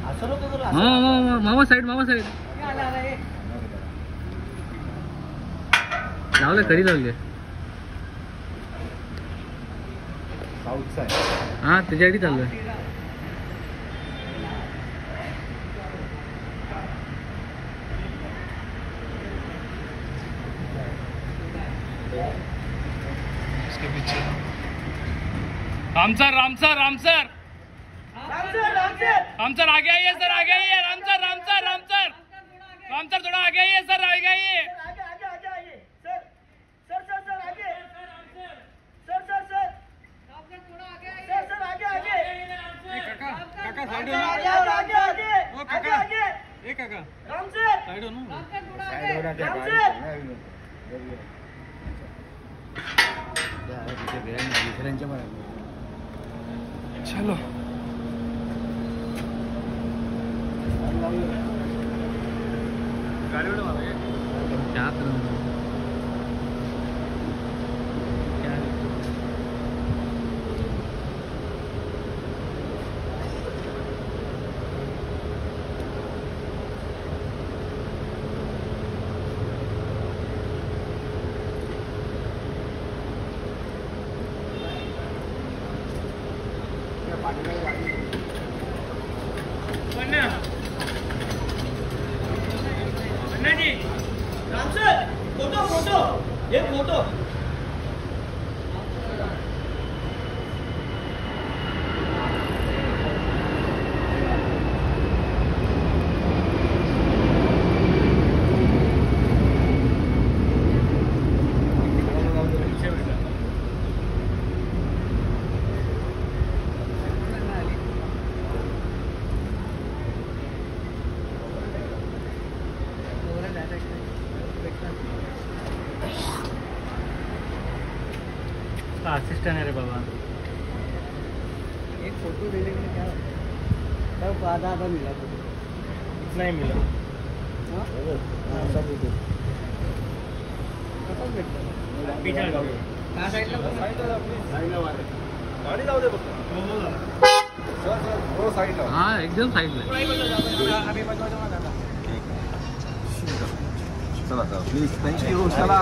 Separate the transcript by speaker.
Speaker 1: मामा side लावले कधी लावले हा त्याच्यासाठी चाललोय
Speaker 2: उसके पीछे रामसर आगे आइए सर, आगे आइए रामसर थोड़ा आगे आइए सर, आगे आइए चलो गाड़ी
Speaker 1: क्या करूँ
Speaker 2: जी रामसर फोटो ये फोटो
Speaker 1: असिस्टेंट है रे बाबा।
Speaker 3: एक फोटो देने के लिए क्या तब आधा मिला फोटो,
Speaker 1: इतना ही मिला।
Speaker 3: सब
Speaker 1: पीछे
Speaker 3: कहाँ साइडला
Speaker 2: गाड़ी जाऊ दे फक्त सर साइडला
Speaker 1: हाँ एकदम साइडला
Speaker 2: चला प्लीज थँक्यू चला